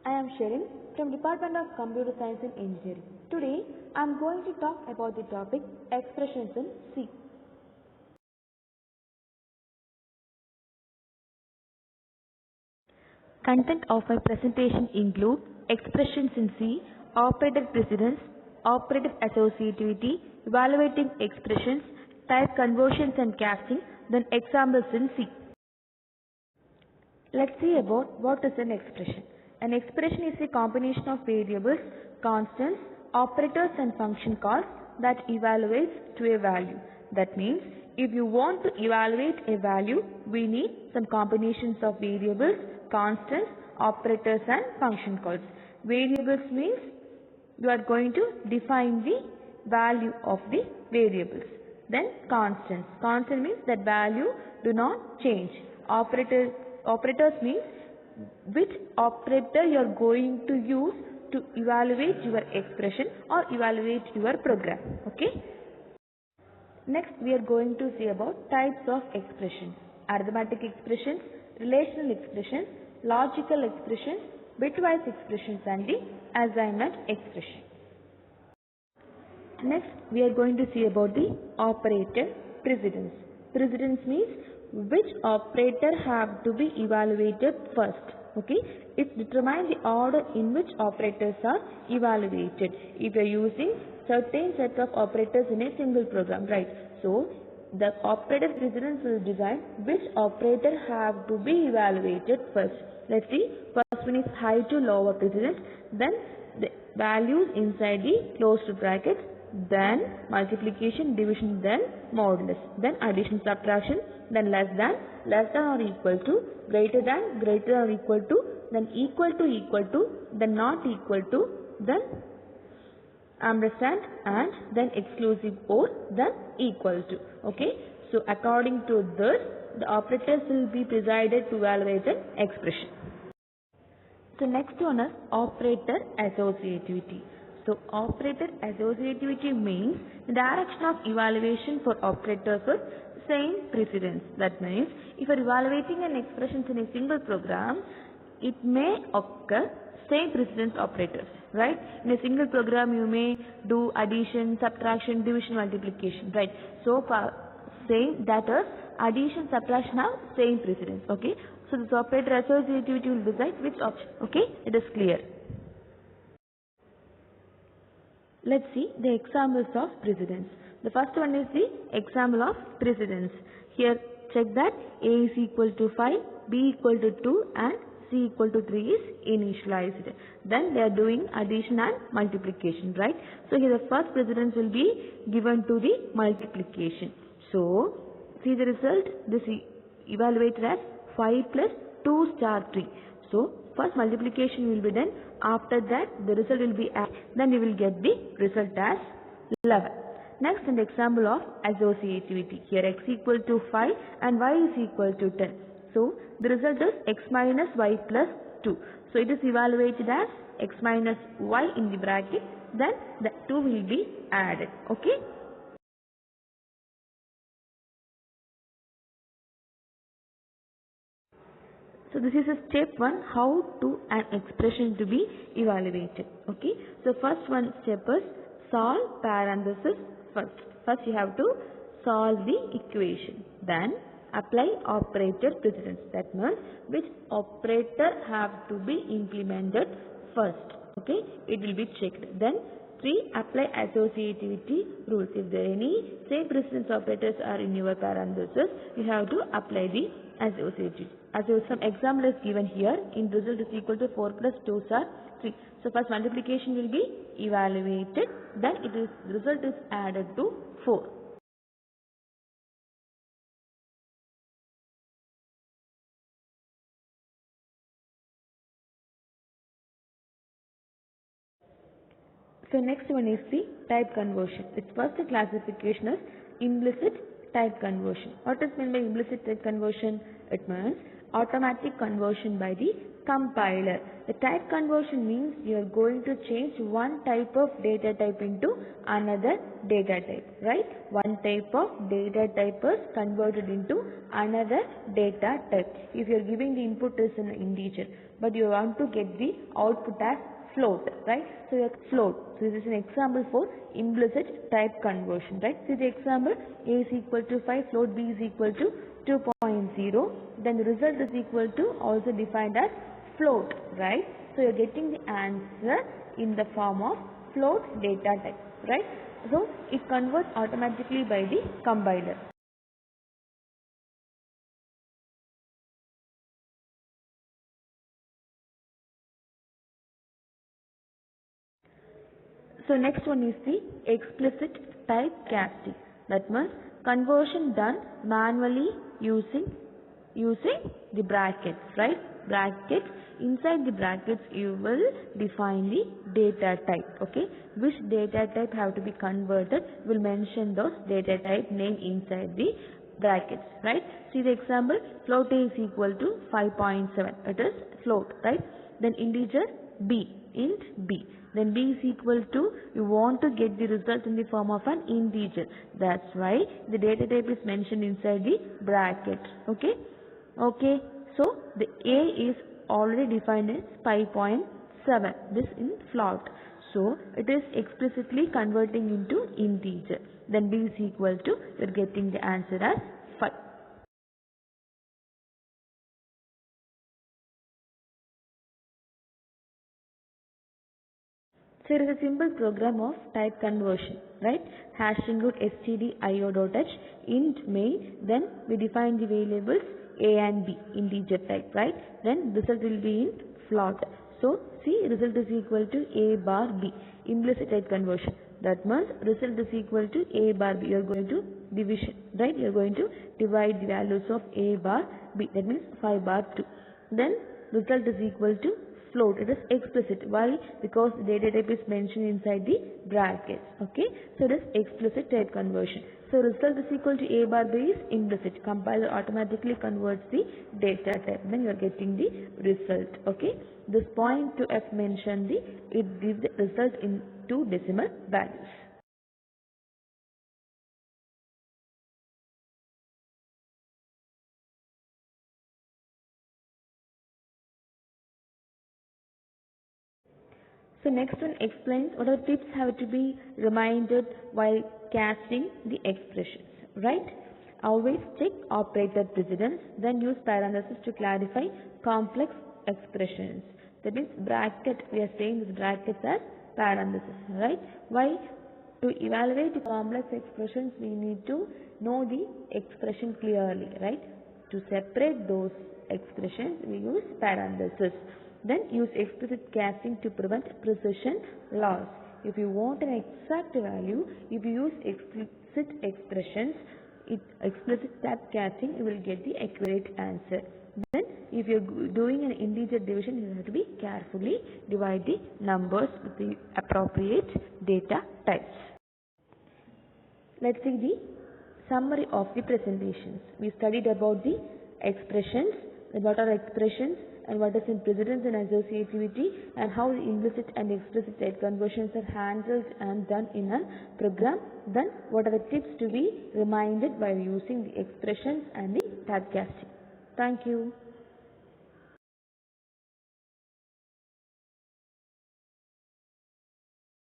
I am Sherin from Department of Computer Science and Engineering. Today I am going to talk about the topic expressions in C. Content of my presentation include expressions in C, operator precedence, operator associativity, evaluating expressions, type conversions and casting, then examples in C. Let's see about what is an expression. An expression is a combination of variables, constants, operators and function calls that evaluates to a value. That means if you want to evaluate a value, we need some combinations of variables, constants, operators and function calls. Variables means you are going to define the value of the variables. Then constants. Constant means that value do not change. Operators means which operator you are going to use to evaluate your expression or evaluate your program. Okay. Next we are going to see about types of expressions. Arithmetic expressions, relational expressions, logical expressions, bitwise expressions and the assignment expression. Next we are going to see about the operator precedence. Precedence means which operator have to be evaluated first. Okay, it determines the order in which operators are evaluated. If you are using certain set of operators in a single program, right? So the operator precedence will decide which operator have to be evaluated first. Let's see. First one is high to lower precedence, then the values inside the closed brackets, then multiplication, division, then modulus, then addition, subtraction, then less than or equal to, greater than or equal to, then equal to, then not equal to, then ampersand, and then exclusive or, then equal to. Okay, so according to this, the operators will be presided to evaluate an expression. So next one is operator associativity. So operator associativity means the direction of evaluation for operators with same precedence. That means if you are evaluating an expression in a single program, it may occur same precedence operators, right? In a single program you may do addition, subtraction, division, multiplication, right? So same, that is addition, subtraction have same precedence. Okay, so this operator associativity will decide which option. Okay, it is clear. Let's see the examples of precedence. The first one is the example of precedence. Here check that A is equal to 5, B equal to 2 and C equal to 3 is initialized. Then they are doing addition and multiplication, right? So here the first precedence will be given to the multiplication. So see the result, this is evaluated as 5 plus 2 star 3. So first multiplication will be done. After that the result will be added. Then we will get the result as 11. Next an example of associativity. Here x equal to 5 and y is equal to 10. So the result is x minus y plus 2. So it is evaluated as x minus y in the bracket. Then the 2 will be added. Okay. So this is a step 1 how to an expression to be evaluated. Okay. So first one step is solve parenthesis first. First you have to solve the equation. Then apply operator precedence. That means which operator have to be implemented first. Okay. It will be checked. Then 3. Apply associativity rules. If there are any same precedence operators are in your parenthesis, you have to apply the associativity. As some example is given here, in result is equal to 4 plus 2 are 3. So first multiplication will be evaluated, then result is added to 4. So next one is the type conversion. Its first classification is implicit type conversion. What is meant by implicit type conversion? It means automatic conversion by the compiler. The type conversion means you are going to change one type of data type into another data type, right? One type of data type is converted into another data type. If you are giving the input as an integer, but you want to get the output as float, right? So your float. So this is an example for implicit type conversion, right? See the example, a is equal to 5, float b is equal to 2.0. Then the result is equal to also defined as float, right? So you're getting the answer in the form of float data type, right? So it converts automatically by the compiler. So next one is the explicit type casting. That means conversion done manually using the brackets, right? Brackets. Inside the brackets you will define the data type, okay? Which data type have to be converted, will mention those data type name inside the brackets, right? See the example, float a is equal to 5.7. It is float, right? Then integer b, int b. Then b is equal to, you want to get the result in the form of an integer. That's why the data type is mentioned inside the bracket, okay? Okay, so the a is already defined as 5.7, this in float. So it is explicitly converting into integer. Then b is equal to, we are getting the answer as 5. So it is a simple program of type conversion, right? Hash include stdio.h int main, then we define the variables a and b, integer type, right? Then result will be in float. So see, result is equal to a bar b, implicit type conversion. That means result is equal to a bar b. You are going to division, right? You are going to divide the values of a bar b. That means 5 bar 2. Then result is equal to float. It is explicit. Why? Because the data type is mentioned inside the brackets. Okay. So it is explicit type conversion. So result is equal to a bar b is implicit. Compiler automatically converts the data type. Then you are getting the result. Okay. This point to f mentioned the, it gives the result in 2 decimal values. So next one explains what are tips have to be reminded while casting the expressions, right? Always check operator precedence, then use parentheses to clarify complex expressions. That means bracket, we are saying this brackets as parentheses, right? Why? To evaluate the complex expressions, we need to know the expression clearly, right? To separate those expressions, we use parentheses. Then use explicit casting to prevent precision loss. If you want an exact value, if you use explicit expressions, explicit type casting, you will get the accurate answer. Then if you are doing an integer division, you have to be carefully divide the numbers with the appropriate data types. Let's see the summary of the presentations. We studied about the expressions, what are expressions, and what is in precedence and associativity, and how the implicit and explicit type conversions are handled and done in a program. Then what are the tips to be reminded while using the expressions and the typecasting. Thank you.